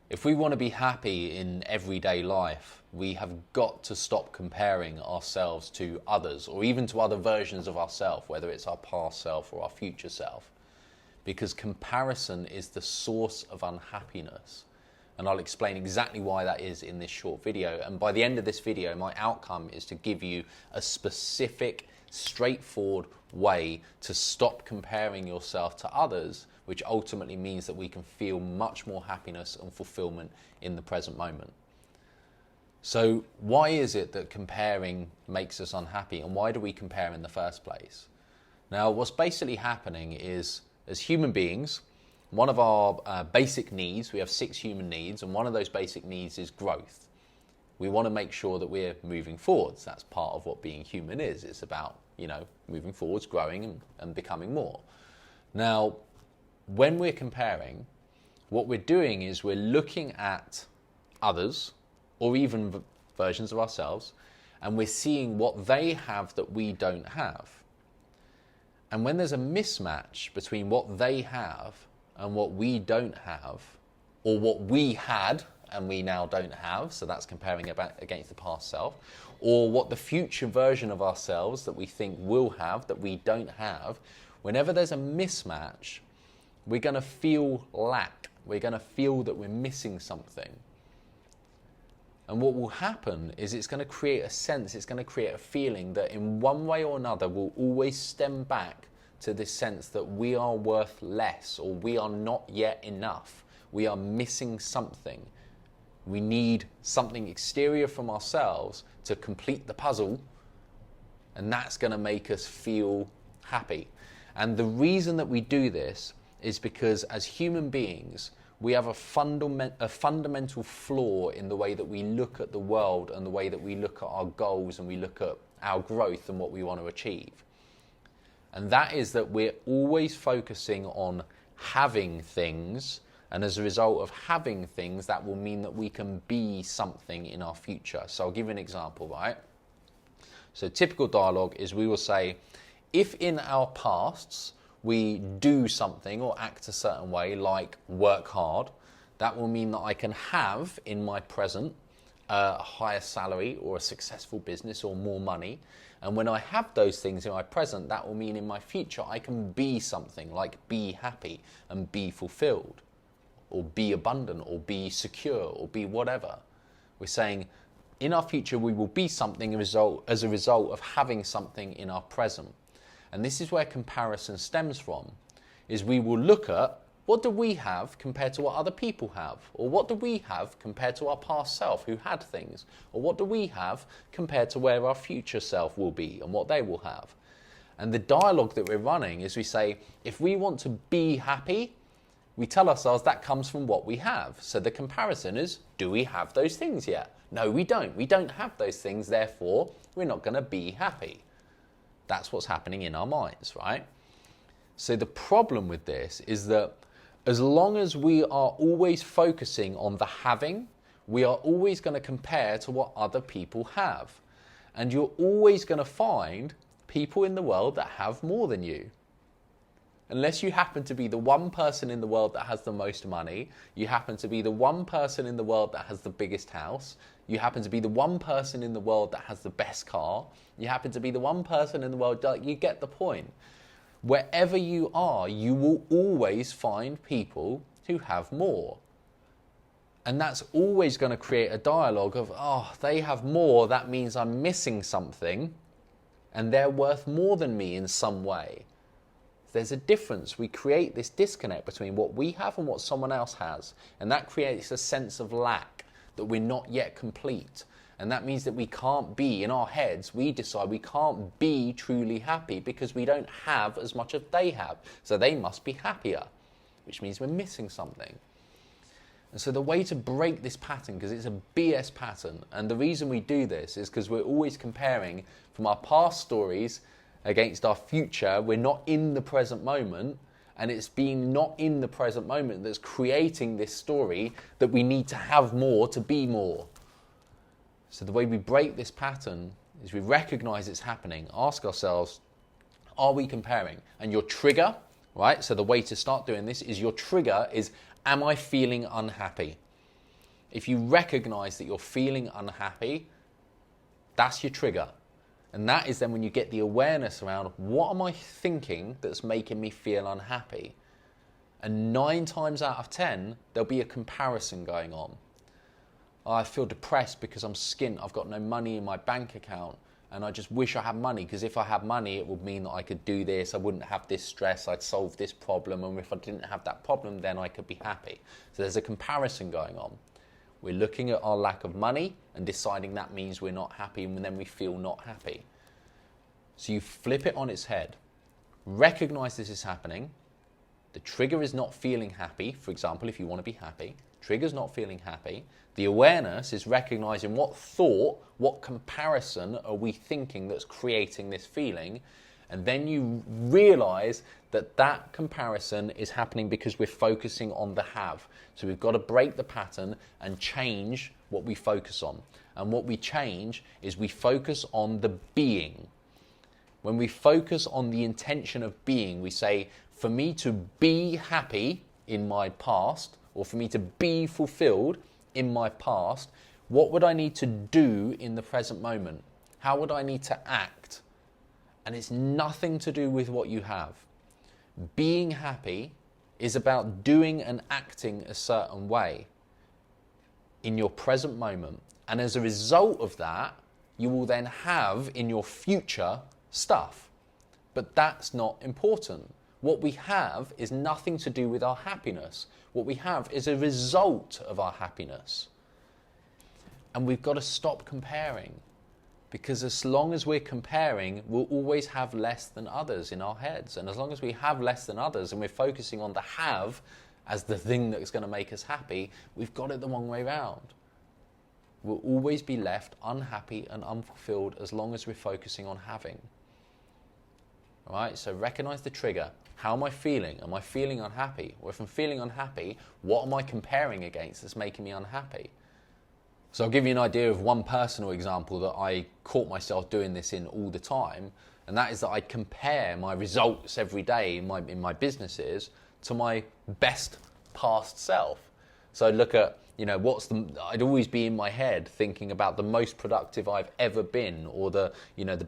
If we want to be happy in everyday life, we have got to stop comparing ourselves to others or even to other versions of ourselves, whether it's our past self or our future self. Because comparison is the source of unhappiness. And I'll explain exactly why that is in this short video. And by the end of this video, my outcome is to give you a specific, straightforward way to stop comparing yourself to others, which ultimately means that we can feel much more happiness and fulfillment in the present moment. So why is it that comparing makes us unhappy, and why do we compare in the first place? Now, what's basically happening is, as human beings, one of our basic needs, we have 6 human needs, and one of those basic needs is growth. We want to make sure that we're moving forwards. That's part of what being human is. It's about, moving forwards, growing and becoming more. Now, when we're comparing, what we're doing is we're looking at others, or even versions of ourselves, and we're seeing what they have that we don't have. And when there's a mismatch between what they have and what we don't have, or what we had and we now don't have, so that's comparing against the past self, or what the future version of ourselves that we think will have that we don't have, whenever there's a mismatch, we're going to feel lack. We're going to feel that we're missing something. And what will happen is it's going to create a sense, it's going to create a feeling that in one way or another will always stem back to this sense that we are worth less, or we are not yet enough. We are missing something. We need something exterior from ourselves to complete the puzzle, and that's going to make us feel happy. And the reason that we do this is because as human beings, we have a fundamental flaw in the way that we look at the world and the way that we look at our goals and we look at our growth and what we want to achieve. And that is that we're always focusing on having things, and as a result of having things, that will mean that we can be something in our future. So I'll give you an example, right? So typical dialogue is we will say, if in our pasts we do something or act a certain way, like work hard, that will mean that I can have in my present a higher salary or a successful business or more money. And when I have those things in my present, that will mean in my future I can be something, like be happy and be fulfilled, or be abundant, or be secure, or be whatever. We're saying in our future we will be something as a result of having something in our present. And this is where comparison stems from, is we will look at what do we have compared to what other people have, or what do we have compared to our past self who had things, or what do we have compared to where our future self will be and what they will have. And the dialogue that we're running is we say, if we want to be happy, we tell ourselves that comes from what we have. So the comparison is, do we have those things yet? No, we don't. We don't have those things, therefore we're not going to be happy. That's what's happening in our minds, right? So the problem with this is that as long as we are always focusing on the having, we are always going to compare to what other people have. And you're always going to find people in the world that have more than you. Unless you happen to be the one person in the world that has the most money, you happen to be the one person in the world that has the biggest house, you happen to be the one person in the world that has the best car, you happen to be the one person in the world that, you get the point. Wherever you are, you will always find people who have more. And that's always going to create a dialogue of, oh, they have more, that means I'm missing something, and they're worth more than me in some way. There's a difference. We create this disconnect between what we have and what someone else has. And that creates a sense of lack, that we're not yet complete. And that means that we can't be, in our heads, we decide we can't be truly happy because we don't have as much as they have. So they must be happier, which means we're missing something. And so the way to break this pattern, because it's a BS pattern, and the reason we do this is because we're always comparing from our past stories against our future. We're not in the present moment, and it's being not in the present moment that's creating this story that we need to have more to be more. So the way we break this pattern is we recognize it's happening, ask ourselves, are we comparing? And your trigger, right? So the way to start doing this is your trigger is, am I feeling unhappy? If you recognize that you're feeling unhappy, that's your trigger. And that is then when you get the awareness around, what am I thinking that's making me feel unhappy? And 9 times out of 10, there'll be a comparison going on. I feel depressed because I'm skint, I've got no money in my bank account, and I just wish I had money, because if I had money, it would mean that I could do this, I wouldn't have this stress, I'd solve this problem, and if I didn't have that problem, then I could be happy. So there's a comparison going on. We're looking at our lack of money and deciding that means we're not happy, and then we feel not happy. So you flip it on its head. Recognize this is happening. The trigger is not feeling happy. For example, if you want to be happy, trigger's not feeling happy. The awareness is recognizing what thought, what comparison are we thinking that's creating this feeling. And then you realize that that comparison is happening because we're focusing on the have. So we've got to break the pattern and change what we focus on. And what we change is we focus on the being. When we focus on the intention of being, we say, for me to be happy in my past, or for me to be fulfilled in my past, what would I need to do in the present moment? How would I need to act? And it's nothing to do with what you have. Being happy is about doing and acting a certain way in your present moment. And as a result of that, you will then have in your future stuff. But that's not important. What we have is nothing to do with our happiness. What we have is a result of our happiness. And we've got to stop comparing. Because as long as we're comparing, we'll always have less than others in our heads. And as long as we have less than others and we're focusing on the have as the thing that's going to make us happy, we've got it the wrong way around. We'll always be left unhappy and unfulfilled as long as we're focusing on having. All right, so recognize the trigger. How am I feeling? Am I feeling unhappy? Or if I'm feeling unhappy, what am I comparing against that's making me unhappy? So I'll give you an idea of one personal example that I caught myself doing this in all the time, and that is that I compare my results every day in my businesses to my best past self. So I'd look at, I'd always be in my head thinking about the most productive I've ever been, or the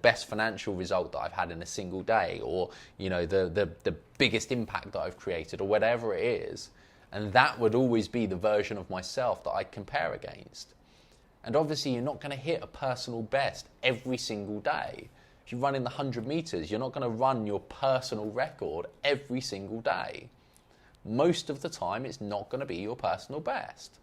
best financial result that I've had in a single day, or, the biggest impact that I've created, or whatever it is. And that would always be the version of myself that I compare against. And obviously you're not going to hit a personal best every single day. If you're running the 100 meters, you're not going to run your personal record every single day. Most of the time, it's not going to be your personal best.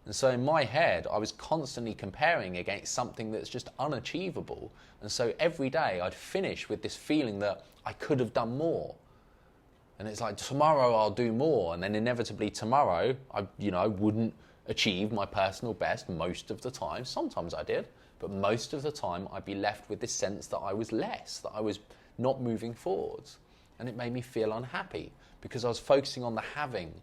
And so in my head, I was constantly comparing against something that's just unachievable. And so every day I'd finish with this feeling that I could have done more. And it's like, tomorrow I'll do more. And then inevitably tomorrow, I wouldn't achieve my personal best most of the time. Sometimes I did, but most of the time I'd be left with this sense that I was less, that I was not moving forwards. And it made me feel unhappy because I was focusing on the having.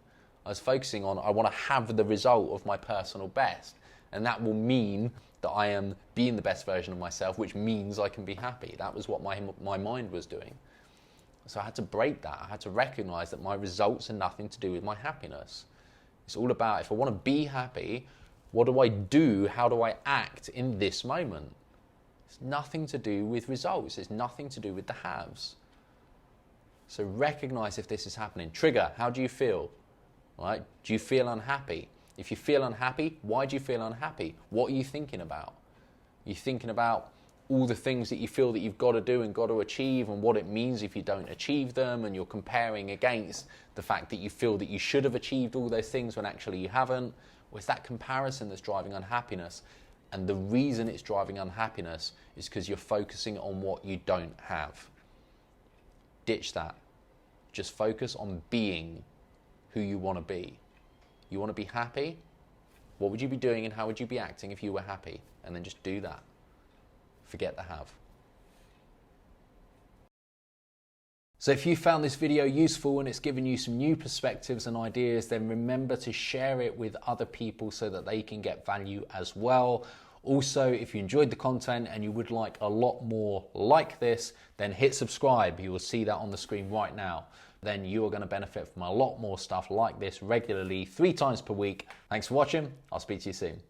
I was focusing on, I want to have the result of my personal best. And that will mean that I am being the best version of myself, which means I can be happy. That was what my mind was doing. So I had to break that. I had to recognize that my results are nothing to do with my happiness. It's all about, if I want to be happy, what do I do? How do I act in this moment? It's nothing to do with results. It's nothing to do with the haves. So recognize if this is happening. Trigger, how do you feel? Right? Do you feel unhappy? If you feel unhappy, why do you feel unhappy? What are you thinking about? You're thinking about all the things that you feel that you've got to do and got to achieve, and what it means if you don't achieve them, and you're comparing against the fact that you feel that you should have achieved all those things when actually you haven't. Well, it's that comparison that's driving unhappiness. And the reason it's driving unhappiness is because you're focusing on what you don't have. Ditch that. Just focus on being who you want to be. You want to be happy? What would you be doing and how would you be acting if you were happy? And then just do that. Forget the have. So if you found this video useful and it's given you some new perspectives and ideas, then remember to share it with other people so that they can get value as well. Also, if you enjoyed the content and you would like a lot more like this, then hit subscribe. You will see that on the screen right now. then you are going to benefit from a lot more stuff like this regularly, 3 times per week. Thanks for watching. I'll speak to you soon.